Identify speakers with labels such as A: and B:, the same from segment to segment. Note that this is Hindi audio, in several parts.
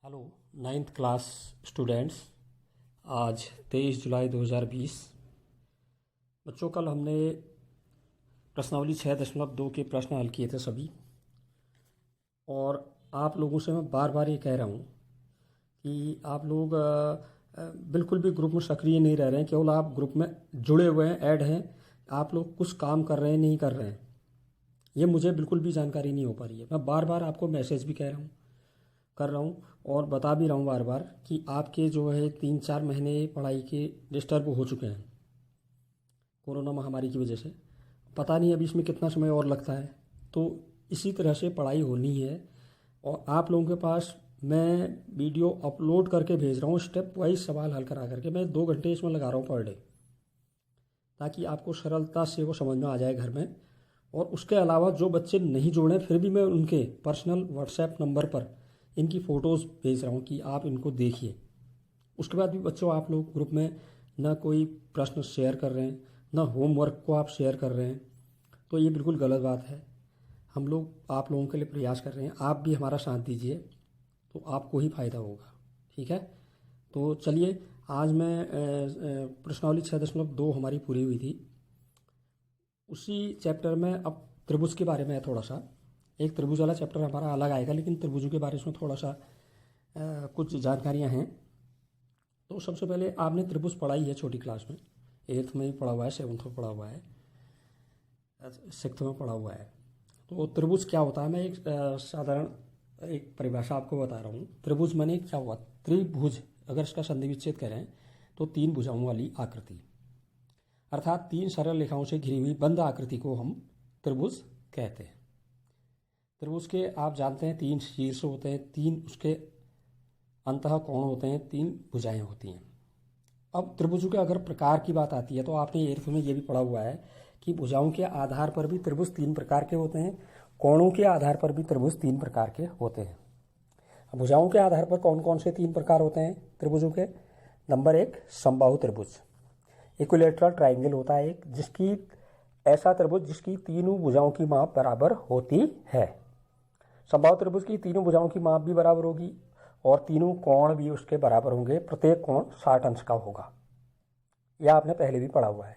A: Hello ninth class students. आज 23 जुलाई 2020। बच्चों, कल हमने प्रश्नावली 6.2 के प्रश्न हल किए थे सभी। और आप लोगों से मैं बार बार ये कह रहा हूँ कि आप लोग बिल्कुल भी ग्रुप में सक्रिय नहीं रह रहे हैं। केवल आप ग्रुप में जुड़े हुए हैं, ऐड हैं, आप लोग कुछ काम कर रहे हैं नहीं कर रहे हैं, ये मुझे बिल्कुल भी जानकारी नहीं हो पा रही है। मैं बार बार आपको मैसेज भी कर रहा हूँ और बता भी रहा हूँ बार बार कि आपके जो है 3-4 महीने पढ़ाई के डिस्टर्ब हो चुके हैं कोरोना महामारी की वजह से। पता नहीं अभी इसमें कितना समय और लगता है। तो इसी तरह से पढ़ाई होनी है और आप लोगों के पास मैं वीडियो अपलोड करके भेज रहा हूँ, स्टेप वाइज सवाल हल करा करके। मैं 2 घंटे इसमें लगा रहा हूँ पर डे, ताकि आपको सरलता से वो समझ में आ जाए घर में। और उसके अलावा जो बच्चे नहीं जुड़े फिर भी मैं उनके पर्सनल व्हाट्सएप नंबर पर इनकी फ़ोटोज़ भेज रहा हूँ कि आप इनको देखिए। उसके बाद भी बच्चों, आप लोग ग्रुप में ना कोई प्रश्न शेयर कर रहे हैं, ना होमवर्क को आप शेयर कर रहे हैं, तो ये बिल्कुल गलत बात है। हम लोग आप लोगों के लिए प्रयास कर रहे हैं, आप भी हमारा साथ दीजिए तो आपको ही फ़ायदा होगा। ठीक है, तो चलिए आज मैं प्रश्नावली 6.2 हमारी पूरी हुई थी। उसी चैप्टर में अब त्रिभुज के बारे में है थोड़ा सा। एक त्रिभुज वाला चैप्टर हमारा अलग आएगा, लेकिन त्रिभुजों के बारे में थोड़ा सा कुछ जानकारियां हैं। तो सबसे पहले आपने त्रिभुज पढ़ाई है छोटी क्लास में, 8th में भी पढ़ा हुआ है, 7th में पढ़ा हुआ है, 6th में पढ़ा हुआ है। तो त्रिभुज क्या होता है, मैं एक साधारण एक परिभाषा आपको बता रहा हूँ। त्रिभुज माने क्या हुआ, त्रिभुज अगर इसका संधि विच्छेद करें तो 3 भुजाओं वाली आकृति, अर्थात 3 सरल रेखाओं से घिरी हुई बंद आकृति को हम त्रिभुज कहते हैं। त्रिभुज के आप जानते हैं 3 शीर्ष होते हैं, 3 उसके अंतः कोण होते हैं, 3 भुजाएं होती हैं। अब त्रिभुजों के अगर प्रकार की बात आती है तो आपने 8th में ये भी पढ़ा हुआ है कि भुजाओं के आधार पर भी त्रिभुज 3 प्रकार के होते हैं, कोणों के आधार पर भी त्रिभुज 3 प्रकार के होते हैं। भुजाओं के आधार पर कौन कौन से 3 प्रकार होते हैं त्रिभुजों के? नंबर 1 समबाहु त्रिभुज, इक्विलेटरल ट्राइंगल होता है एक, जिसकी ऐसा त्रिभुज जिसकी तीनों भुजाओं की माप बराबर होती है। समबाहु त्रिभुज की तीनों भुजाओं की माप भी बराबर होगी और तीनों कोण भी उसके बराबर होंगे, प्रत्येक कोण 60 अंश का होगा। यह आपने पहले भी पढ़ा हुआ है।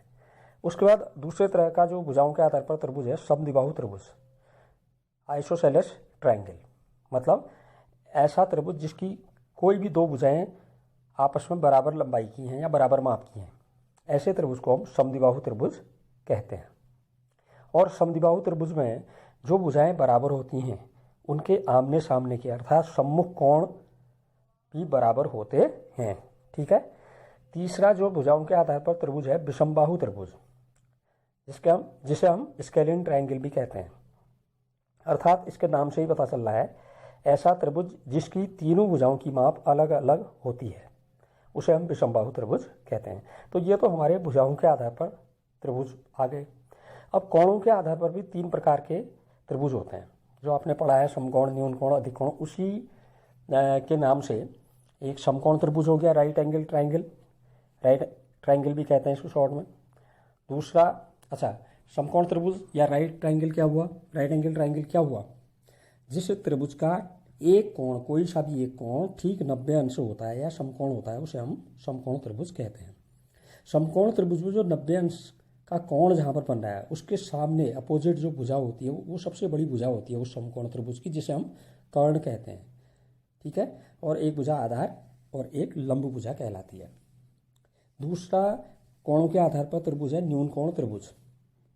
A: उसके बाद दूसरे तरह का जो भुजाओं के आधार पर त्रिभुज है, समद्विबाहु त्रिभुज, आइसोसेलेस ट्राइंगल, मतलब ऐसा त्रिभुज जिसकी कोई भी 2 भुजाएं आपस में बराबर लंबाई की हैं या बराबर माप की हैं, ऐसे त्रिभुज को हम समद्विबाहु त्रिभुज कहते हैं। और समद्विबाहु त्रिभुज में जो भुजाएं बराबर होती हैं उनके आमने सामने के अर्थात सम्मुख कोण भी बराबर होते हैं। ठीक है। तीसरा जो भुजाओं के आधार पर त्रिभुज है, विषमबाहु त्रिभुज, जिसे हम स्केलिन ट्रायंगल भी कहते हैं, अर्थात इसके नाम से ही पता चल रहा है ऐसा त्रिभुज जिसकी तीनों भुजाओं की माप अलग अलग होती है, उसे हम विषमबाहु त्रिभुज कहते हैं। तो ये तो हमारे भुजाओं के आधार पर त्रिभुज आ गए। अब कोणों के आधार पर भी 3 प्रकार के त्रिभुज होते हैं, जो आपने पढ़ा है, समकोण, न्यून कोण, अधिक कोण। उसी के नाम से एक समकोण त्रिभुज हो गया, right angle triangle, right triangle भी कहते हैं इसको शॉर्ट में। दूसरा, अच्छा, समकोण त्रिभुज या राइट ट्राइंगल क्या हुआ, राइट एंगल ट्राइंगल क्या हुआ, जिस त्रिभुज का एक कोण, कोई सा भी एक कोण ठीक 90 अंश होता है या समकोण होता है, उसे हम समकोण त्रिभुज कहते हैं। समकोण त्रिभुज में जो 90 अंश का कोण जहाँ पर बन रहा है उसके सामने अपोजिट जो भुजा होती है वो सबसे बड़ी भुजा होती है उस समकोण त्रिभुज की, जिसे हम कर्ण कहते हैं। ठीक है। और एक भुजा आधार और एक लंब भुजा कहलाती है। दूसरा कोणों के आधार पर त्रिभुज है न्यून कोण त्रिभुज,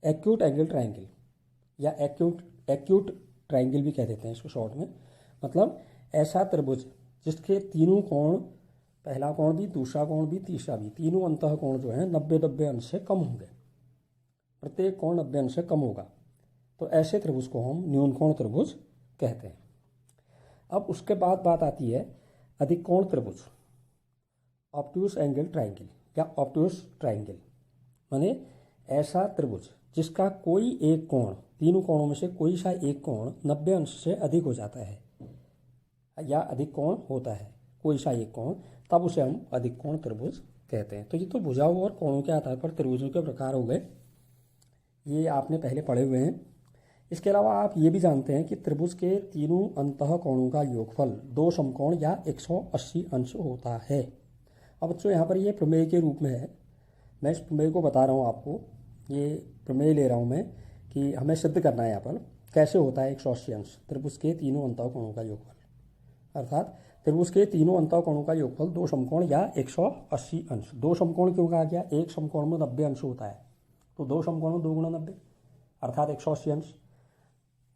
A: एक्यूट एंगल ट्राइंगल या एक्यूट ट्राइंगल भी कह देते हैं इसको शॉर्ट में। मतलब ऐसा त्रिभुज जिसके तीनों कोण, पहला कोण भी, दूसरा कोण भी, तीसरा भी, तीनों अंतः कोण जो है 90 अंश से कम होंगे, प्रत्येक कोण 90 अंश से कम होगा, तो ऐसे त्रिभुज को हम न्यून कोण त्रिभुज कहते हैं। अब उसके बाद बात आती है अधिक कोण त्रिभुज, ऑब्ट्यूस एंगल ट्राइंगल या ऑब्ट्यूस ट्राइंगल, माने ऐसा त्रिभुज जिसका कोई एक कोण, तीनों कोणों में से कोई सा एक कोण 90 अंश से अधिक हो जाता है या अधिक कोण होता है, कोई सा एक कोण, तब उसे हम अधिक कोण त्रिभुज कहते हैं। तो ये तो भुजाओं और कोणों के आधार पर त्रिभुजों के प्रकार हो गए, ये आपने पहले पढ़े हुए हैं। इसके अलावा आप ये भी जानते हैं कि त्रिभुज के तीनों अंतः कोणों का योगफल दो समकोण या 180 अंश होता है। अब बच्चों यहाँ पर ये प्रमेय के रूप में है, मैं इस प्रमेय को बता रहा हूँ आपको, ये प्रमेय ले रहा हूँ मैं कि हमें सिद्ध करना है यहाँ पर कैसे होता है 180 अंश त्रिभुज के तीनों अंतः कोणों का योगफल। अर्थात त्रिभुज के तीनों अंतः कोणों का योगफल दो समकोण या 180 अंश। दो समकोण क्यों कहा गया? एक समकोण में 90 अंश होता है, तो दो समकोण में 2 गुणा 90 अर्थात 180 अंश।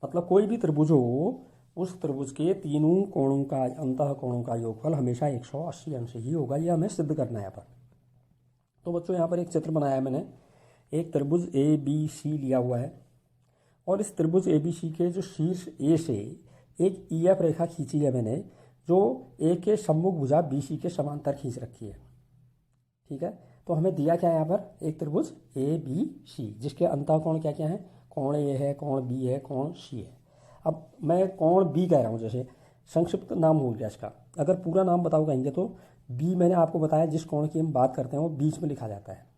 A: मतलब कोई भी त्रिभुज हो, उस त्रिभुज के तीनों कोणों का अंतः कोणों का योगफल हमेशा 180 अंश ही होगा। ये हमें सिद्ध करना है यहाँ पर। तो बच्चों यहाँ पर एक चित्र बनाया है मैंने, एक त्रिभुज ABC लिया हुआ है और इस त्रिभुज ABC के जो शीर्ष A से एक EF रेखा खींची है मैंने, जो A के सम्मुख भुजा BC के समांतर खींच रखी है। ठीक है, तो हमें दिया क्या है यहाँ पर? एक त्रिभुज ABC जिसके अंतः कोण क्या क्या है? कोण A है, कोण B है, कोण C है। अब मैं कोण B कह रहा हूँ, जैसे संक्षिप्त नाम हो गया इसका। अगर पूरा नाम बताओ कहेंगे तो B मैंने आपको बताया जिस कोण की हम बात करते हैं वो बीच में लिखा जाता है।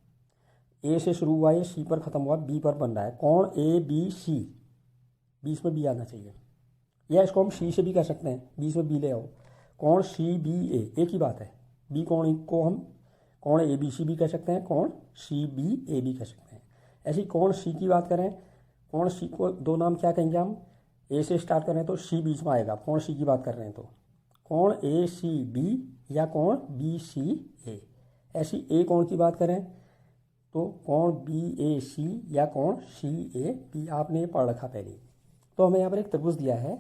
A: A से शुरू हुआ, ये C पर खत्म हुआ, B पर बन रहा है कोण ABC, बीच में B आना चाहिए। या इसको हम C से भी कह सकते हैं, बीच में B ले आओ, कोण CBA, एक ही बात है। B कोण को हम कोण ABC भी कह सकते हैं, कोण CBA भी कह सकते हैं। ऐसी कोण C की बात करें, कोण C को दो नाम क्या कहेंगे हम? A से स्टार्ट कर रहे हैं तो C बीच में आएगा, कोण C की बात कर रहे हैं तो कोण ACB या कोण BCA। ऐसी A कोण की बात करें तो कोण BAC या कोण CAB, आपने ये पढ़ रखा पहले। तो हमें यहाँ पर एक त्रिभुज दिया है,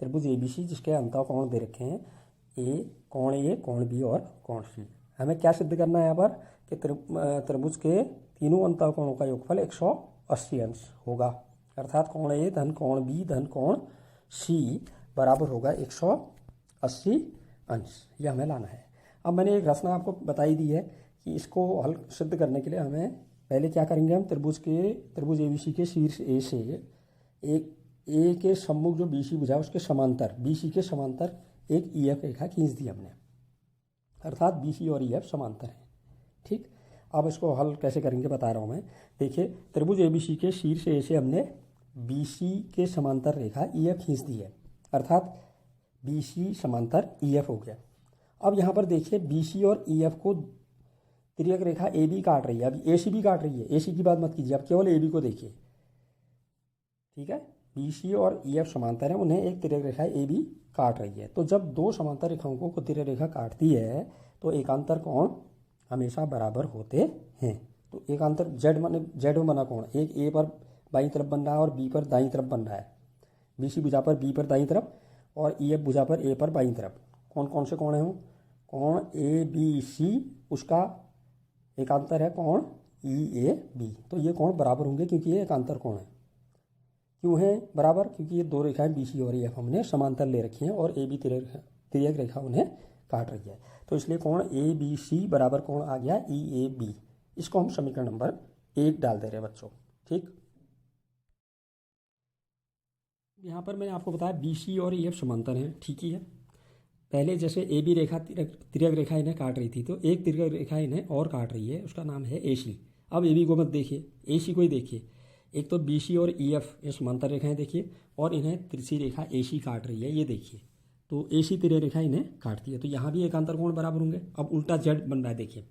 A: त्रिभुज ABC, जिसके अंतः कोण दे रखे हैं A, कोण A, कोण B और कोण C। हमें क्या सिद्ध करना है यहाँ पर कि त्रिभुज के तीनों अंतः कोणों का योगफल 180 अंश होगा। अर्थात कोण A धन कोण B धन कोण C बराबर होगा 180 अंश। यह हमें लाना है। अब मैंने एक रचना आपको बताई दी है कि इसको हल सिद्ध करने के लिए हमें पहले क्या करेंगे, हम त्रिभुज ABC के शीर्ष A से एक A के सम्मुख जो BC भुजा उसके समांतर, BC के समांतर एक EF रेखा खींच दी हमने। अर्थात BC और EF समांतर हैं। ठीक, अब इसको हल कैसे करेंगे बता रहा हूँ मैं। देखिए, त्रिभुज ABC के शीर्ष A से हमने BC के समांतर रेखा EF खींच दी है, अर्थात BC समांतर EF हो गया। अब यहाँ पर देखिए, BC और EF को तिर्यक रेखा AB काट रही है। अभी AC भी काट रही है, AC की बात मत कीजिए, अब केवल AB को देखिए। ठीक है, BC और EF समांतर है, उन्हें एक तिर्यक रेखा AB काट रही है। तो जब दो समांतर रेखाओं को तिर्यक रेखा काटती है तो एकांतर कोण हमेशा बराबर होते हैं। तो एकांतर Z में बना कोण एक A पर बाईं तरफ बन रहा है और B पर दाईं तरफ बन रहा है। BC भुजा पर B पर दाईं तरफ और EF भुजा पर A पर बाईं तरफ। कौन कौन से कोण हैं वो? कोण ABC, उसका एकांतर है कोण EAB। तो ये कोण बराबर होंगे क्योंकि ये एकांतर कोण है। क्यों है बराबर? क्योंकि ये दो रेखाएं BC और EF हमने समांतर ले रखी हैं और AB तिर्यक रेखा उन्हें काट रही है। तो इसलिए कोण ABC बराबर कोण आ गया EAB। इसको हम समीकरण नंबर 1 डाल दे रहे हैं बच्चों। ठीक, यहाँ पर मैंने आपको बताया BC और EF समांतर हैं, ठीक ही है। पहले जैसे AB रेखा तिर्यक रेखा इन्हें काट रही थी, तो एक तिर्यक रेखा इन्हें और काट रही है, उसका नाम है AC। अब AB को मत देखिए, AC को ही देखिए। एक तो BC और EF ये समांतर रेखाएं देखिए, और इन्हें तिरछी रेखा AC काट रही है, ये देखिए। तो AC तिर्यक रेखा इन्हें काटती है, तो यहाँ भी एकांतर कोण बराबर होंगे। अब उल्टा Z बन रहा है, देखिए,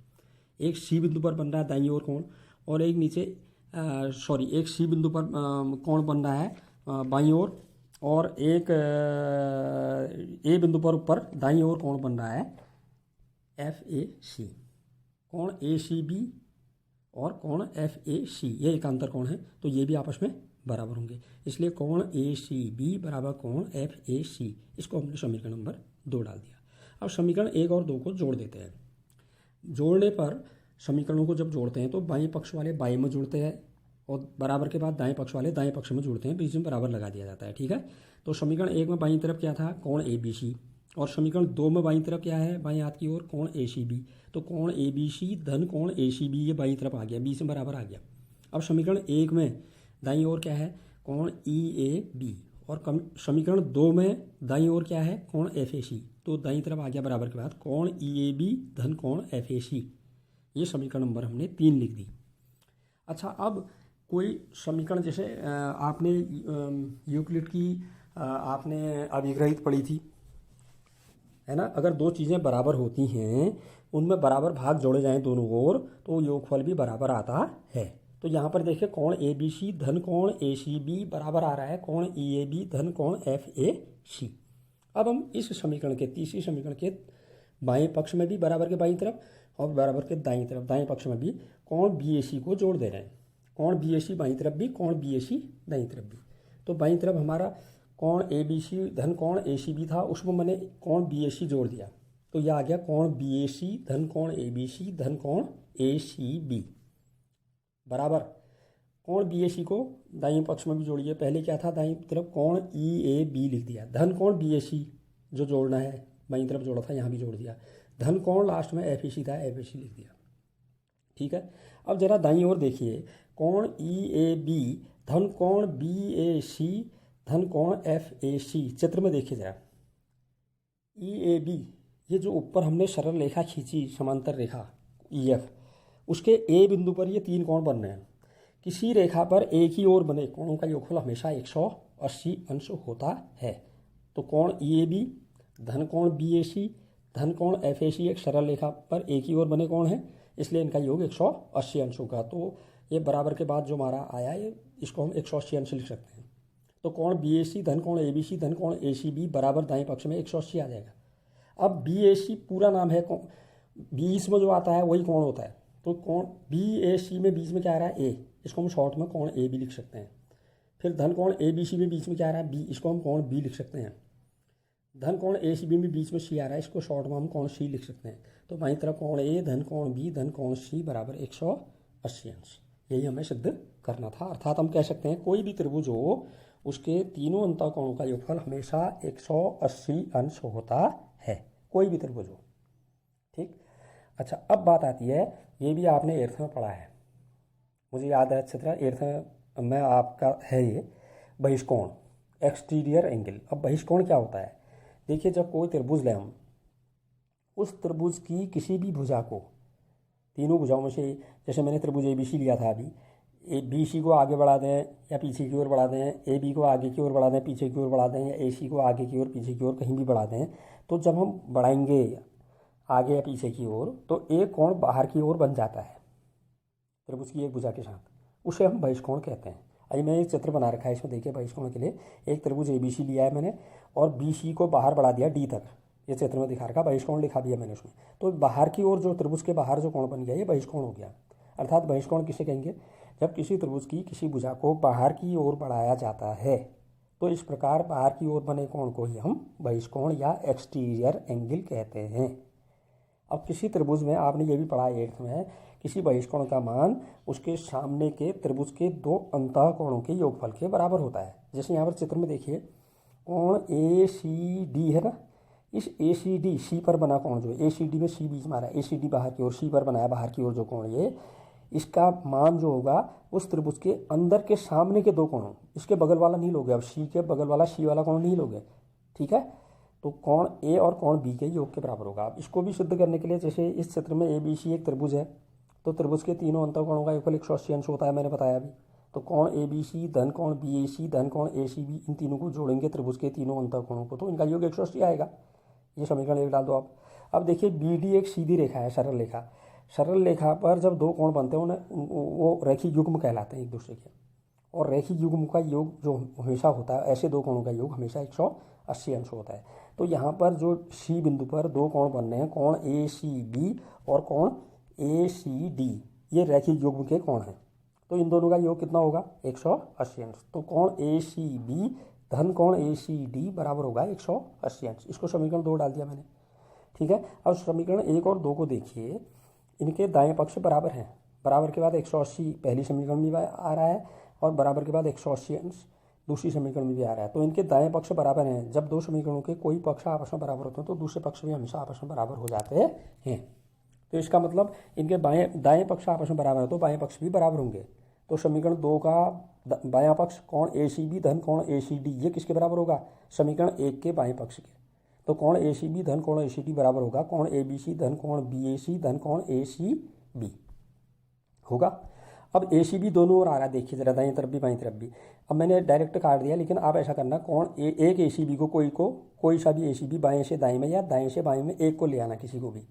A: एक C बिंदु पर बन रहा है दाईं ओर कोण, और एक नीचे एक C बिंदु पर कोण बन रहा है बाईं ओर, और एक A बिंदु पर ऊपर दाईं ओर कोण बन रहा है FAC। कोण ACB और कोण FAC ये एकांतर कोण है, तो ये भी आपस में बराबर होंगे। इसलिए कोण ACB बराबर कोण FAC। इसको हमने समीकरण नंबर 2 डाल दिया। अब समीकरण 1 और 2 को जोड़ देते हैं। जोड़ने पर समीकरणों को जब जोड़ते हैं तो बाएं पक्ष वाले बाएं में जुड़ते हैं और बराबर के बाद दाएं पक्ष वाले दाएं पक्ष में जुड़ते हैं, बीच में बराबर लगा दिया जाता है। ठीक है, तो समीकरण 1 में बाईं तरफ क्या था? कोण ABC। और समीकरण 2 में बाईं तरफ क्या है? बाईं हाथ की ओर कोण ACB। तो कोण ABC धन कोण ACB ये बाईं तरफ आ गया, बीच में बराबर आ गया। अब समीकरण 1 में दाईं ओर क्या है? कोण EAB। और समीकरण 2 में दाईं ओर क्या है? कोण FAC। तो दाईं तरफ आ गया बराबर के बाद कोण EAB धन कोण FAC। ये समीकरण नंबर हमने 3 लिख दी। अच्छा, अब कोई समीकरण जैसे आपने यूक्लिड की आपने अभिग्रहित पढ़ी थी, है ना। अगर दो चीज़ें बराबर होती हैं, उनमें बराबर भाग जोड़े जाएं दोनों ओर, तो योगफल भी बराबर आता है। तो यहाँ पर देखिए कोण ए बी सी धन कोण ए सी बी बराबर आ रहा है कोण ई ए बी धन कोण एफ ए सी। अब हम इस समीकरण के तीसरी समीकरण के बाएं पक्ष में भी बराबर के बाईं तरफ और बराबर के दाईं तरफ दाएं पक्ष में भी कोण बी ए सी को जोड़ दे रहे हैं। कोण बी ए सी बाईं तरफ भी, कोण बी ए सी दाईं तरफ भी। तो बाईं तरफ हमारा कोण ए बी सी धन कोण ए सी बी था, उसमें मैंने कोण बी ए सी जोड़ दिया, तो यह आ गया कोण बी ए सी धन कोण ए बी सी धन कोण ए सी बी बराबर कोण बी ए सी को दाईं पक्ष में भी जोड़िए। पहले क्या था, दाईं तरफ कोण ई ए बी लिख दिया, धन कोण बी ए सी जो जोड़ना है बाईं तरफ जोड़ा था, यहाँ भी जोड़ दिया। धन कोण लास्ट में एफ ए सी था, एफ ए सी लिख दिया। ठीक है, अब जरा दाईं ओर देखिए, कोण ई ए बी धन कोण बी ए सी धन कोण एफ ए सी। चित्र में देखिए जरा, ई ए बी ये जो ऊपर हमने सरल रेखा खींची, समांतर रेखा ई एफ, उसके ए बिंदु पर ये तीन कोण बन रहे हैं। किसी रेखा पर एक ही ओर बने कोणों का योगफल हमेशा 180 अंश होता है। तो कोण ई ए बी धन कोण बी ए सी धन कोण एफ ए सी एक सरल रेखा पर एक ही ओर बने कोण है, इसलिए इनका योग 180 अंश होगा। तो ये बराबर के बाद जो हमारा आया है, इसको हम 180 अंश लिख सकते हैं। तो कोण बी ए सी धन कोण ए बी सी धन कोण ए सी बी बराबर दाएं पक्ष में 180 आ जाएगा। अब बी ए सी पूरा नाम है, बीच में जो आता है वही कोण होता है। तो कोण बी ए सी में बीच में क्या आ रहा है, ए, इसको हम शॉर्ट में कोण ए बी लिख सकते हैं। फिर धन कोण ए बी सी में बीच में क्या आ रहा है, बी, इसको हम कोण बी लिख सकते हैं। धन कोण ए सी बी में बीच में सी आ रहा है, इसको शॉर्ट में हम कोण सी लिख सकते हैं। तो बाईं तरफ कोण ए धन कोण बी धन कोण सी बराबर 180 अंश, यही हमें सिद्ध करना था। अर्थात हम कह सकते हैं कोई भी त्रिभुज हो, उसके तीनों अंतःकोणों का योगफल हमेशा 180 अंश होता है, कोई भी त्रिभुज हो। ठीक, अच्छा अब बात आती है, ये भी आपने एर्थ में पढ़ा है, मुझे याद है अच्छी तरह, एर्थ में आपका है ये बहिष्कोण, एक्सटीरियर एंगल। अब बहिष्कोण क्या होता है, देखिए जब कोई त्रिभुज लें हम, उस त्रिभुज की किसी भी भुजा को, तीनों भुजाओं में से, जैसे मैंने त्रिभुज ए बी सी लिया था अभी, ए बी सी को आगे बढ़ा दें या पीछे की ओर बढ़ा दें, ए बी को आगे की ओर बढ़ा दें पीछे की ओर बढ़ा दें, या ए सी को आगे की ओर पीछे की ओर कहीं भी बढ़ा दें, तो जब हम बढ़ाएंगे आगे या पीछे की ओर, तो एक कोण बाहर की ओर बन जाता है त्रिभुज की एक भुजा के साथ, उसे हम बहिष्कोण कहते हैं। अभी मैं एक चित्र बना रखा है, इसमें देखिए बहिष्कोण के लिए एक त्रिभुज ए बी सी लिया है मैंने, और बी सी को बाहर बढ़ा दिया डी तक, ये चित्र में दिखा रखा, बहिष्कोण लिखा दिया मैंने उसमें। तो बाहर की ओर जो त्रिभुज के बाहर जो कोण बन गया, ये बहिष्कोण हो गया। अर्थात बहिष्कोण किसे कहेंगे, जब किसी त्रिभुज की किसी भुजा को बाहर की ओर बढ़ाया जाता है, तो इस प्रकार बाहर की ओर बने कोण को ही हम बहिष्कोण या एक्सटीरियर एंगल कहते हैं। अब किसी त्रिभुज में आपने ये भी पढ़ा एट्थ में, किसी बहिष्कोण का मान उसके सामने के त्रिभुज के दो अंतःकोणों के योगफल के बराबर होता है। जैसे यहाँ पर चित्र में देखिए, कोण ए सी डी है ना, इस ए सी डी सी पर बना कोण जो ए सी डी में सी बीच में आ रहा है, ए सी डी बाहर की ओर, सी पर बनाया बाहर की ओर जो कोण, ये इसका मान जो होगा उस त्रिभुज के अंदर के सामने के दो कोणों, इसके बगल वाला नहीं लोगे, अब सी के बगल वाला सी वाला कोण नहीं लोगे। ठीक है, तो कोण ए और कोण बी के योग के बराबर होगा। अब इसको भी सिद्ध करने के लिए, जैसे इस चित्र में ए बी सी एक त्रिभुज है, तो त्रिभुज के तीनों अंतःकोणों का योगफल 180 अंश होता है, मैंने बताया अभी। तो कोण ए बी सी धन कोण बी ए सी धन कोण ए सी बी, इन तीनों को जोड़ेंगे त्रिभुज के तीनों अंतःकोणों को, तो इनका योग 180 आएगा। ये समीकरण एक डाल दो आप। अब देखिए बी डी एक सीधी रेखा है, सरल रेखा, सरल रेखा पर जब दो कोण बनते हैं उन्हें वो रेखीय युग्म कहलाते हैं एक दूसरे के, और रेखीय युग्म का योग जो हमेशा होता है, ऐसे दो कोणों का योग हमेशा 180 अंश होता है। तो यहाँ पर जो सी बिंदु पर दो कोण बनने हैं, कोण ए सी बी और कोण ए सी डी, ये रेखीय युग्म के कोण हैं, तो इन दोनों का योग कितना होगा, 180 अंश। तो कोण ए सी बी धन कोण ए सी डी बराबर होगा 180 अंश। इसको समीकरण 2 डाल दिया मैंने। ठीक है, अब समीकरण 1 और 2 को देखिए, इनके दाएं पक्ष बराबर हैं, बराबर के बाद 180 पहली समीकरण में भी आ रहा है, और बराबर के बाद 180 अंश दूसरी समीकरण में भी आ रहा है। तो इनके दाएं पक्ष बराबर हैं। जब दो समीकरणों के कोई पक्ष आपस में बराबर होते हैं, तो दूसरे पक्ष भी हमेशा आपस में बराबर हो जाते हैं। तो इसका मतलब इनके दाएं पक्ष आपस में बराबर है, तो बाएं पक्ष भी बराबर होंगे। तो समीकरण 2 का बायां पक्ष कोण ए सी बी धन कोण ए सी डी, ये किसके बराबर होगा, समीकरण 1 के बाएं पक्ष के। तो कोण ए सी बी धन कोण ए सी डी बराबर होगा कोण ए बी सी धन कोण बी ए सी धन कोण ए सी बी होगा। अब ए सी बी दोनों ओर आ रहा है, देखिए जरा, दाईं तरफ भी बाईं तरफ भी। अब मैंने डायरेक्ट काट दिया, लेकिन आप ऐसा करना, एक ए सी बी को कोई सा भी ए सी बी बाएँ से दाएँ में या दाएँ से बाएँ में एक को ले आना, किसी को भी,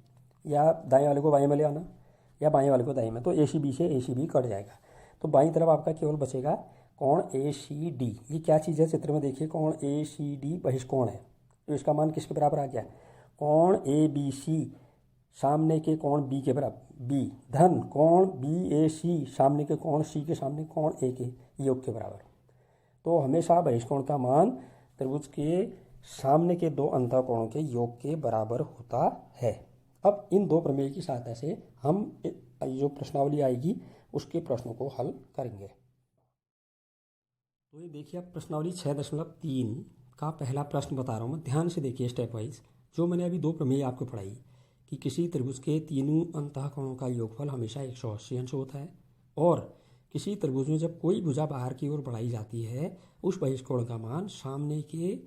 A: या दाएँ वाले को बाएँ में ले आना या बाएँ वाले को दाएँ में, तो ए सी बी से ए सी बी कट जाएगा। तो बाईं तरफ आपका केवल बचेगा कोण ए सी डी। ये क्या चीज़ है चित्र में देखिए, कोण ए सी डी बहिष्कोण है, तो इसका मान किसके बराबर आ गया, कोण ए बी सी सामने के कोण बी के बराबर, बी धन कोण बी ए सी सामने के कोण सी के सामने कोण ए के योग के बराबर। तो हमेशा बहिष्कोण का मान त्रिभुज के सामने के दो अंतःकोणों के योग के बराबर होता है। अब इन दो प्रमेय की सहायता से हम जो प्रश्नावली आएगी उसके प्रश्नों को हल करेंगे। तो ये देखिए, अब प्रश्नावली 6.3 का पहला प्रश्न बता रहा हूँ मैं, ध्यान से देखिए स्टेप वाइज। जो मैंने अभी दो प्रमेय आपको पढ़ाई कि किसी त्रिभुज के तीनों अंतःकोणों का योगफल हमेशा 180 अंश होता है, और किसी त्रिभुज में जब कोई भुजा बाहर की ओर बढ़ाई जाती है उस बहिष्कोण का मान सामने के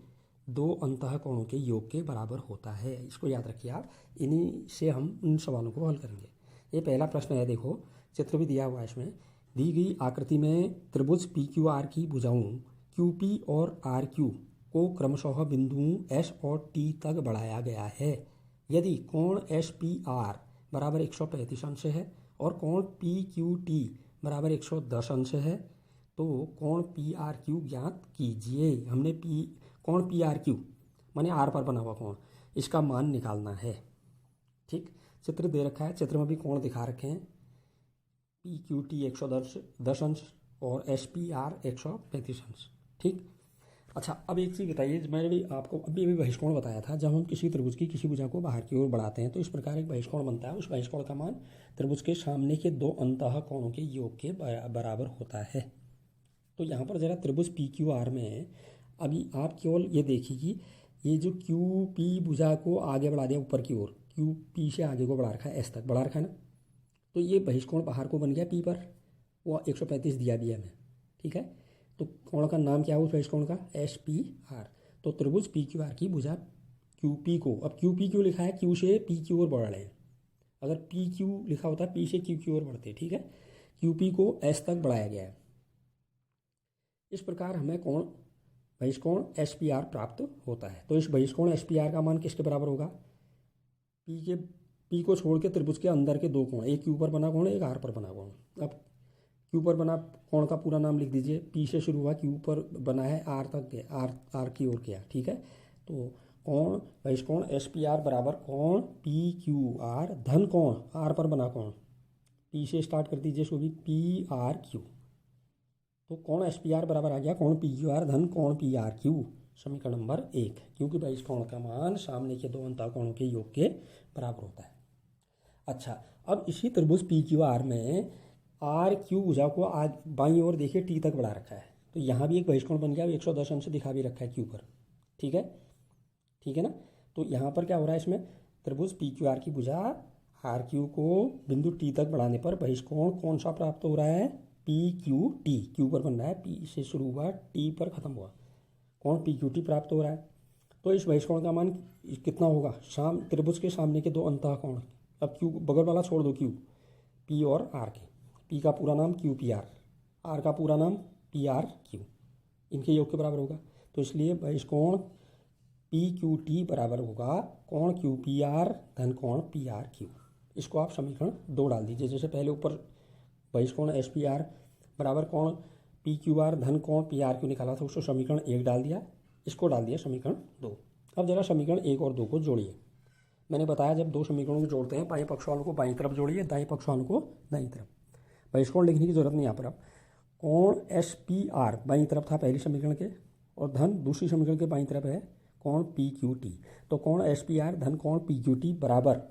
A: दो अंतःकोणों के योग के बराबर होता है। इसको याद रखिए आप, इन्हीं से हम इन सवालों को हल करेंगे। ये पहला प्रश्न है, देखो चित्र भी दिया हुआ है इसमें। दी गई आकृति में त्रिभुज पी क्यू आर की भुजाओं क्यू पी और आर क्यू को क्रमशः बिंदुओं एस और टी तक बढ़ाया गया है। यदि कोण एस पी आर बराबर 135 अंश है और कोण पी क्यू टी बराबर 110 अंश है, तो कोण पी आर क्यू ज्ञात कीजिए। हमने कोण पी आर क्यू माने आर पर बना हुआ कोण, इसका मान निकालना है। ठीक, चित्र दे रखा है, चित्र में भी कोण दिखा रखे हैं, पी क्यू टी 110 अंश और एस पी आर 135 अंश। ठीक, अच्छा अब एक चीज़ बताइए, मैंने भी आपको अभी बहिष्कोण बताया था, जब हम किसी त्रिभुज की किसी भुजा को बाहर की ओर बढ़ाते हैं तो इस प्रकार एक बहिष्कोण बनता है। उस बहिष्कोण का मान त्रिभुज के सामने के दो अंतःकोणों के योग के बराबर होता है। तो यहाँ पर जरा त्रिभुज पी क्यू आर में अभी आप केवल ये देखिए कि ये जो क्यू पी भुजा को आगे बढ़ा दिया ऊपर की ओर, क्यू पी से आगे को बढ़ा रखा है, एस तक बढ़ा रखा है ना, तो ये बहिष्कोण बाहर को बन गया पी पर, वो 135 दिया भी है हमें। ठीक है, तो कोण का नाम क्या है उस बहिष्कोण का, एस पी आर। तो त्रिभुज पी क्यू आर की भुजा क्यू पी को, अब क्यू पी क्यों लिखा है, क्यू से पी की ओर बढ़ रहे हैं, अगर पी क्यू लिखा होता पी से क्यू की ओर बढ़ते। ठीक है, क्यू पी को एस तक बढ़ाया गया है। इस प्रकार हमें कोण बहिष्कोण एस पी आर प्राप्त होता है। तो इस बहिष्कोण एस पी आर का मान किसके बराबर होगा, पी को छोड़ के त्रिभुज के अंदर के दो कोण, एक क्यू पर बना कोण एक आर पर बना कोण। अब क्यू पर बना कोण का पूरा नाम लिख दीजिए, पी से शुरू हुआ क्यू पर बना है आर तक गया, आर की ओर गया। ठीक है, तो कोण बहिष्कोण एस पी आर बराबर कोण पी क्यू आर धन कोण आर पर बना कोण, पी से स्टार्ट कर दीजिए सो भी पी आर क्यू। तो कोण एस पी आर बराबर आ गया कोण पी क्यू आर धन कोण पी आर क्यू, समीकरण नंबर 1, क्योंकि बहिष्कोण का मान सामने के दो अंतःकोणों के योग के बराबर होता है। अच्छा, अब इसी त्रिभुज पी क्यू आर में आर क्यू भुजा को आज बाईं ओर देखिए टी तक बढ़ा रखा है, तो यहाँ भी एक बहिष्कोण बन गया, 110 अंश दिखा भी रखा है क्यू पर। ठीक है ना, तो यहाँ पर क्या हो रहा है, इसमें त्रिभुज पी क्यू आर की भुजा आर क्यू को बिंदु टी तक बढ़ाने पर बहिष्कोण कौन सा प्राप्त हो रहा है, पी क्यू टी, क्यू पर बन रहा है, पी से शुरू हुआ टी पर खत्म हुआ, कोण पी क्यू टी प्राप्त हो रहा है। तो इस बहिष्कोण का मान कितना होगा, त्रिभुज के सामने के दो अंतःकोण, अब क्यू बगल वाला छोड़ दो, क्यू पी और आर के, पी का पूरा नाम क्यू पी आर का पूरा नाम पी आर क्यू, इनके योग के बराबर होगा। तो इसलिए बहिष्कोण पी क्यू टी बराबर होगा कोण क्यू पी आर धन कोण पी आर क्यू। इसको आप समीकरण 2 डाल दीजिए, जैसे पहले ऊपर बहिष्कोण एस पी आर बराबर कोण पी क्यू आर धन कोण पी आर क्यू निकाला था, उसको समीकरण 1 डाल दिया, इसको डाल दिया समीकरण 2। अब जरा समीकरण 1 और 2 को जोड़िए। मैंने बताया जब दो समीकरणों को जोड़ते हैं, बाएं पक्ष वालों को बाईं तरफ जोड़िए, दाएं पक्ष वालों को दाईं तरफ। बहिष्कोण लिखने की जरूरत नहीं यहाँ पर। अब कोण एस पी आर बाईं तरफ था पहली समीकरण के, और धन दूसरी समीकरण के बाईं तरफ है कोण पी क्यू टी। तो कोण एस पी आर धन कोण पी क्यू टी बराबर,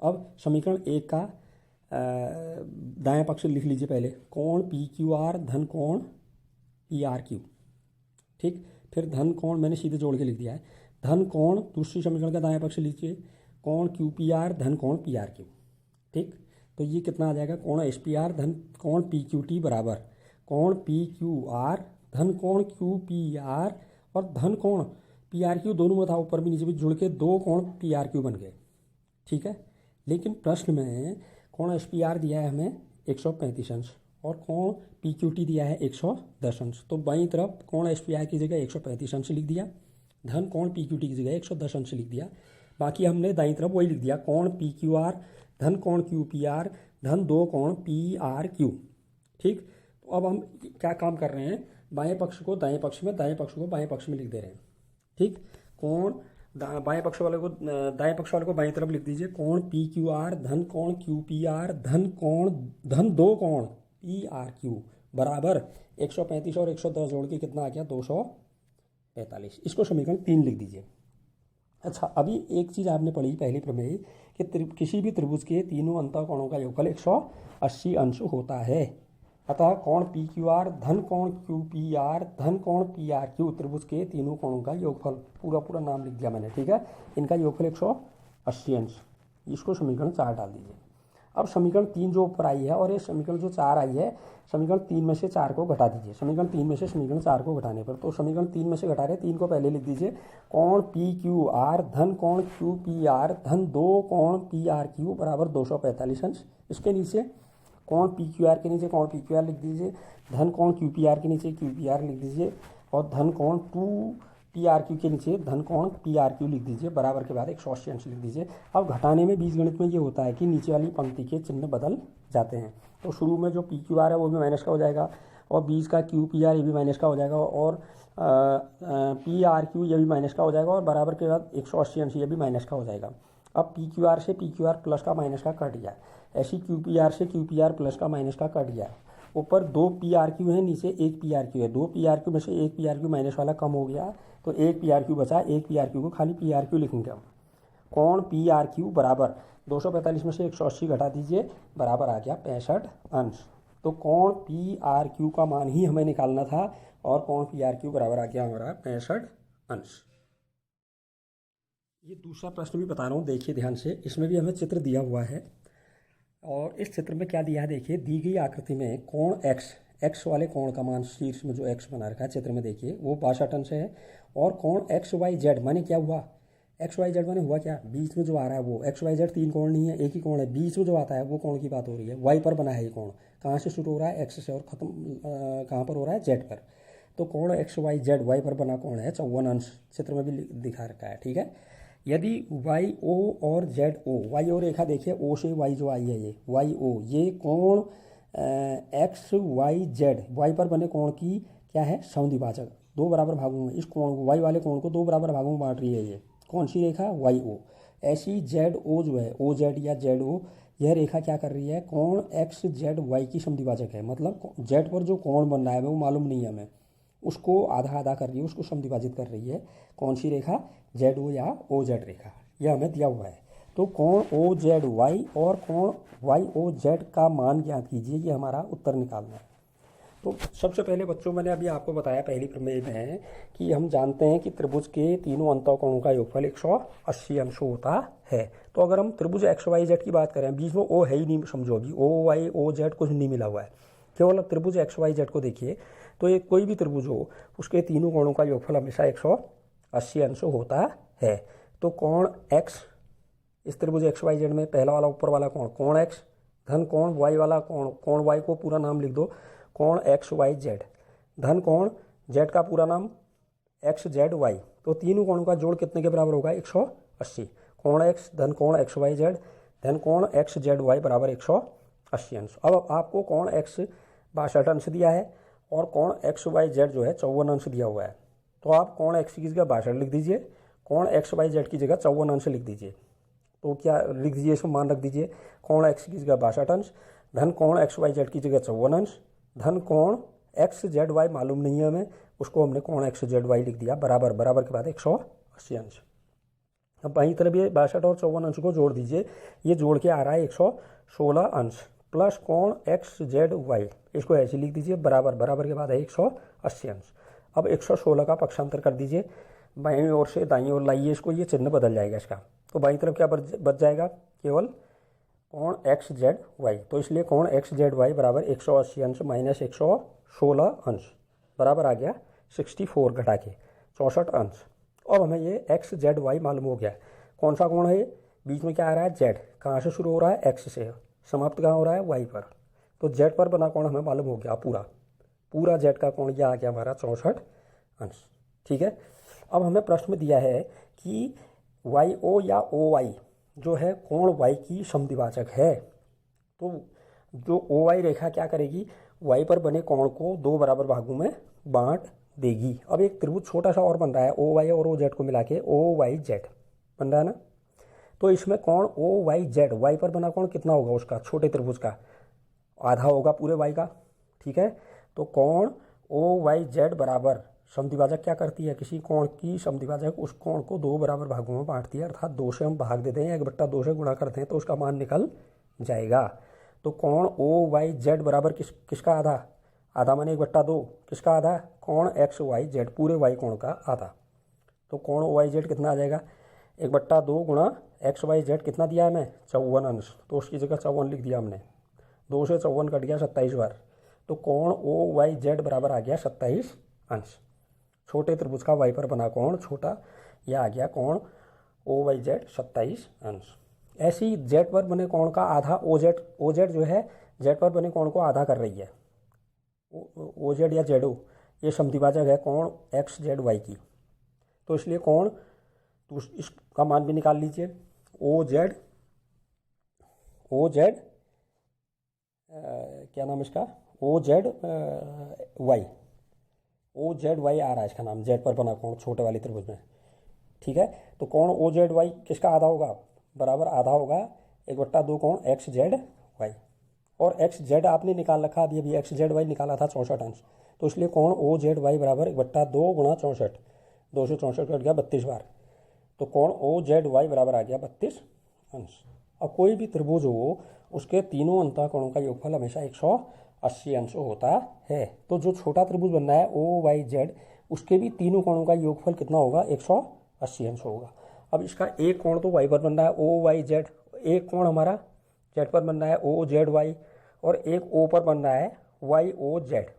A: अब समीकरण 1 का दाएं पक्ष लिख लीजिए पहले, कोण पी क्यू आर धन कोण पी आर क्यू। ठीक, फिर धन कोण मैंने सीधे जोड़ के लिख दिया है, धन कोण दूसरी समीकरण का दाएं पक्ष लीजिए, कोण क्यू पी आर धन कोण पी आर क्यू। ठीक, तो ये कितना आ जाएगा, कोण एस पी आर धन कोण पी क्यू टी बराबर कोण पी क्यू आर धन कोण क्यू पी आर और धन कोण पी आर क्यू, दोनों में था ऊपर भी नीचे भी जुड़ के दो कोण पी आर क्यू बन गए। ठीक है, लेकिन प्रश्न में कोण एस पी आर दिया है हमें 135 अंश और कोण पी क्यू टी दिया है 110 अंश। तो बाईं तरफ कोण एस पी आई की जगह 135 अंश लिख दिया, धन कोण पी क्यू टी की जगह 110 अंश लिख दिया। बाकी हमने दाईं तरफ वही लिख दिया, कोण पी क्यू आर धन कोण क्यू पी आर धन दो कोण पी आर क्यू। ठीक, तो अब हम क्या काम कर रहे हैं, बाएं पक्ष को दाएं पक्ष में, दाएं पक्ष को बाएं पक्ष में लिख दे रहे हैं। ठीक, कोण बाएं पक्ष वाले को दाएं पक्ष वाले को बाएं तरफ लिख दीजिए, कोण पी क्यू आर धन कोण क्यू पी आर धन दो कोण पी आर क्यू बराबर 135 और 110 जोड़ के कितना आ गया 245। इसको समीकरण 3 लिख दीजिए। अच्छा, अभी एक चीज़ आपने पढ़ी पहली प्रमेय कि किसी भी त्रिभुज के तीनों अंतःकोणों का योगफल 180 अंश होता है। अतः कोण पी क्यू आर धन कोण क्यू पी आर धन कोण पी आर क्यू त्रिभुज के तीनों कोणों का योगफल, पूरा नाम लिख दिया मैंने। ठीक है, इनका योगफल 180 अंश। इसको समीकरण 4 डाल दीजिए। अब समीकरण 3 जो ऊपर आई है और ये समीकरण जो 4 आई है, समीकरण 3 में से 4 को घटा दीजिए। समीकरण 3 में से समीकरण 4 को घटाने पर, तो समीकरण 3 में से घटा रहे 3 को पहले लिख दीजिए, कोण पी क्यू आर धन कोण क्यू पी आर धन दो कोण पी आर क्यू बराबर 245 अंश। इसके नीचे कोण पी क्यू आर के नीचे कोण पी क्यू आर लिख दीजिए, धन कोण क्यू पी आर के नीचे क्यू पी आर लिख दीजिए और धन कोण 2 पी आर क्यू के नीचे धन कोण पी आर क्यू लिख दीजिए, बराबर के बाद 180 अंश लिख दीजिए। अब घटाने में बीजगणित में ये होता है कि नीचे वाली पंक्ति के चिन्ह बदल जाते हैं। तो शुरू में जो पी क्यू आर है वो भी माइनस का हो जाएगा और बीच का क्यू पी आर ये भी माइनस का हो जाएगा और पी आर क्यू ये भी माइनस का हो जाएगा और बराबर के बाद 180 अंश ये भी माइनस का हो जाएगा। अब पी क्यू आर से पी क्यू आर प्लस का माइनस का कट गया, ऐसी क्यू पी आर से क्यू पी आर प्लस का माइनस का कट गया। ऊपर 2 पी आर क्यू है, नीचे 1 पी आर क्यू है। 2 पी आर क्यू में से 1 पी आर क्यू माइनस वाला कम हो गया तो 1 पी आर क्यू बचा। 1 पी आर क्यू को खाली पी आर क्यू लिखेंगे हम। कोण पी आर क्यू बराबर 245 में से 180 घटा दीजिए, बराबर आ गया 65 अंश। तो कोण पी आर क्यू का मान ही हमें निकालना था और कोण पी आर क्यू बराबर आ गया हमारा 65 अंश। ये दूसरा प्रश्न भी बता रहा हूँ, देखिए ध्यान से। इसमें भी हमें चित्र दिया हुआ है और इस चित्र में क्या दिया है देखिए, दी गई आकृति में कोण एक्स वाले कोण का मान शीर्ष में जो एक्स बना रखा है चित्र में देखिए वो 62 अंश है और कोण एक्स वाई जेड माने क्या हुआ, एक्स वाई जेड माने हुआ क्या, बीच में जो आ रहा है वो एक्स वाई जेड 3 कोण नहीं है, एक ही कोण है, बीच में जो आता है वो कोण की बात हो रही है। वाई पर बना है ये कोण, कहाँ से शुरू हो रहा है एक्स से और खत्म कहाँ पर हो रहा है जेड पर। तो कोण एक्स वाई जेड वाई पर बना कोण है 54 अंश, चित्र में भी दिखा रखा है। ठीक है, यदि वाई ओ और जेड ओ, वाई ओ रेखा देखिए ओ से वाई जो आई है ये वाई ओ, ये कोण एक्स वाई जेड वाई पर बने कोण की क्या है समद्विभाजक, 2 बराबर भागों में इस कोण को वाई वाले कोण को 2 बराबर भागों में बांट रही है। ये कौन सी रेखा वाई ओ। ऐसी जेड ओ जो है ओ जेड या जेड ओ, यह रेखा क्या कर रही है, कोण एक्स जेड वाई की समद्विभाजक है। मतलब जेड पर जो कोण बन रहा है वो मालूम नहीं है हमें, उसको आधा आधा कर रही है, उसको समद्विभाजित कर रही है। कौन सी रेखा, जेड ओ या ओ जेड रेखा, यह हमें दिया हुआ है। तो कोण ओ जेड वाई और कोण वाई ओ जेड का मान ज्ञात कीजिए, ये हमारा उत्तर निकालना है। तो सबसे पहले बच्चों मैंने अभी आपको बताया पहली प्रमेय में कि हम जानते हैं कि त्रिभुज के तीनों अंतःकोणों का योगफल 180 अंश होता है। तो अगर हम त्रिभुज एक्स वाई जेड की बात करें, बीच में ओ है ही नहीं, समझो अभी ओ वाई ओ जेड कुछ नहीं मिला हुआ है, केवल त्रिभुज एक्स वाई जेड को देखिए। तो ये कोई भी त्रिभुज हो उसके तीनों कोणों का योगफल हमेशा 180 अंश होता है। तो कोण एक्स, इस त्रिभुज एक्स वाई जेड में पहला वाला ऊपर वाला कोण एक्स धन कोण वाई वाला कोण वाई को पूरा नाम लिख दो कोण एक्स वाई जेड, धन कोण जेड का पूरा नाम एक्स जेड वाई। तो तीनों कोणों का जोड़ कितने के बराबर होगा 180। कोण एक्स धन कोण एक्स वाई जेड धन कोण एक्स जेड वाई बराबर 180 अंश। अब आपको कोण एक्स 62 अंश दिया है और कोण एक्स वाई जेड जो है 54 अंश दिया हुआ है। तो आप कोण एक्स की जगह 62 लिख दीजिए, कोण एक्स वाई जेड की जगह 54 अंश लिख दीजिए। तो क्या लिख दीजिए, इसमें मान रख दीजिए, कोण एक्स की जगह 62 अंश धन कोण एक्स वाई जेड की जगह 54 अंश धन कोण एक्स जेड वाई मालूम नहीं है हमें, उसको हमने कोण एक्स जेड वाई लिख दिया, बराबर बराबर के बाद 180 अंश। अब बाईं तरफ ये 62 और 54 अंश को जोड़ दीजिए, ये जोड़ के आ रहा है 116 अंश प्लस कोण एक्स जेड वाई, इसको ऐसे लिख दीजिए, बराबर बराबर के बाद है 180 अंश। अब 116 का पक्षांतर कर दीजिए, बाईं ओर से दाईं ओर लाइए इसको, ये चिन्ह बदल जाएगा इसका। तो बाईं तरफ क्या बच जाएगा, केवल कोण एक्स जेड वाई। तो इसलिए कोण एक्स जेड वाई बराबर 180 अंश माइनस 116 अंश बराबर आ गया 64 घटा के 64 अंश। अब हमें ये एक्स जेड वाई मालूम हो गया। कौन सा कोण है ये, बीच में क्या आ रहा है जेड, कहाँ से शुरू हो रहा है एक्स से, समाप्त कहाँ हो रहा है वाई पर। तो जेड पर बना कोण हमें मालूम हो गया, पूरा जेड का कोण यह आ गया हमारा 64 अंश। ठीक है, अब हमें प्रश्न में दिया है कि वाई ओ या ओ वाई जो है कोण वाई की समद्विभाजक है। तो जो ओ वाई रेखा क्या करेगी, वाई पर बने कोण को दो बराबर भागों में बांट देगी। अब एक त्रिभुज छोटा सा और बन रहा है, ओ वाई और ओ जेड को मिला के ओ वाई जेड बन रहा है ना। तो इसमें कोण ओ वाई जेड, वाई पर बना कोण कितना होगा उसका, छोटे त्रिभुज का आधा होगा पूरे वाई का। ठीक है, तो कोण ओ वाई जेड बराबर समद्विभाजक क्या करती है, किसी कोण की समद्विभाजक उस कोण को दो बराबर भागों में बांटती है, अर्थात 2 से हम भाग देते हैं, 1/2 से गुणा करते हैं तो उसका मान निकल जाएगा। तो कोण ओ वाई जेड बराबर किसका आधा माने 1/2, किसका आधा, कोण एक्स वाई जेड पूरे वाई कोण का आधा। तो कोण ओ वाई जेड कितना आ जाएगा, 1/2 गुणा एक्स वाई जेड कितना दिया है हमें, 54 अंश, तो उसकी जगह 54 लिख दिया हमने। 2 से 54 कट गया 27 बार, तो कोण ओ वाई जेड बराबर आ गया 27 अंश। छोटे त्रिभुज का वाई पर बना कोण छोटा, यह आ गया कोण ओ वाई जेड 27 अंश। ऐसे ही जेड पर बने कोण का आधा ओ जेड जो है जेड पर बने कोण को आधा कर रही है। ओ जेड या जेड ओ ये समद्विभाजक है कोण एक्स जेड वाई की, तो इसलिए कोण तो इसका मान भी निकाल लीजिए। ओ जेड क्या नाम इसका, ओ जेड वाई आ रहा है इसका नाम, जेड पर बना कोण छोटे वाले त्रिभुज में। ठीक है, तो कोण ओ जेड वाई किसका आधा होगा, बराबर आधा होगा 1/2 कोण एक्स जेड वाई, और एक्स जेड आपने निकाल रखा अभी एक्स जेड वाई निकाला था 64 अंश, तो इसलिए कोण ओ जेड वाई बराबर 1/2 गुणा 64, 2 से 64 कट गया 32 बार, तो कोण ओ जेड वाई बराबर आ गया 32 अंश। अब कोई भी त्रिभुज हो उसके तीनों अंतःकोणों का योगफल हमेशा 180 अंश होता है। तो जो छोटा त्रिभुज बनना है ओ वाई जेड, उसके भी तीनों कोणों का योगफल कितना होगा, 180 अंश होगा। अब इसका एक कोण तो वाई पर बनना है ओ वाई जेड, एक कोण हमारा जेड पर बनना है ओ जेड वाई, और एक ओ पर बनना है वाई ओ जेड।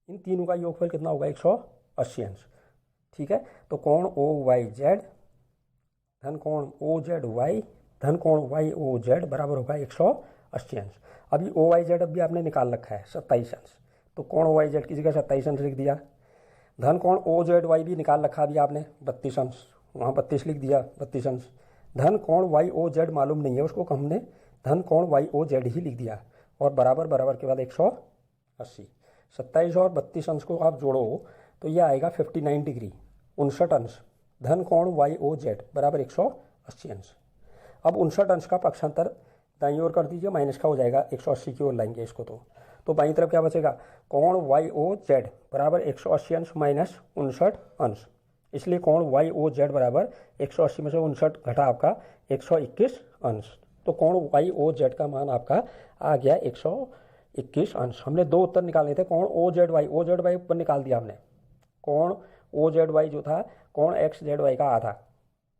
A: इन तीनों का योगफल कितना होगा, 180 अंश। ठीक है, तो कोण ओ वाई जेड धन कोण ओ जेड वाई धन कोण वाई ओ जेड बराबर होगा 180 अंश। अभी ओ वाई जेड अभी आपने निकाल रखा है 27 अंश, तो कोण ओ वाई जेड की जगह 27 अंश लिख दिया। धन कोण ओ जेड वाई भी निकाल रखा अभी आपने 32 अंश, वहाँ 32 लिख दिया 32 अंश। धन कोण वाई ओ जेड मालूम नहीं है उसको, हमने धन कोण वाई ओ जेड ही लिख दिया, और बराबर बराबर के बाद 180। 27 और 32 अंश को आप जोड़ो तो यह आएगा 59 डिग्री 59 अंश। धन कोण वाई ओ जेड बराबर 180 अंश। अब 59 अंश का पक्षांतर दाईं ओर कर दीजिए, माइनस का हो जाएगा, 180 की ओर लाएंगे इसको, तो बाईं तरफ क्या बचेगा, कोण वाई ओ जेड बराबर 180 अंश माइनस 59 अंश। इसलिए कोण वाई ओ जेड बराबर 180 में से 59 घटा आपका 121 अंश। तो कोण वाई ओ जेड का मान आपका आ गया 121 अंश। हमने दो उत्तर निकालने थे, कोण ओ जेड वाई पर निकाल दिया हमने। कोण ओ जेड वाई जो था कोण एक्स जेड वाई का आधा,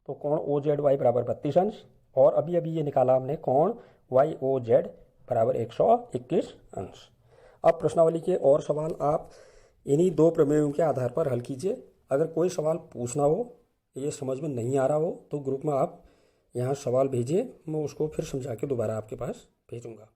A: तो कोण ओ जेड वाई बराबर 32 अंश, और अभी ये निकाला हमने कोण वाई ओ जेड बराबर 121 अंश। अब प्रश्नावली के और सवाल आप इन्हीं दो प्रमेयों के आधार पर हल कीजिए। अगर कोई सवाल पूछना हो, ये समझ में नहीं आ रहा हो, तो ग्रुप में आप यहाँ सवाल भेजिए, मैं उसको फिर समझा के दोबारा आपके पास भेजूँगा।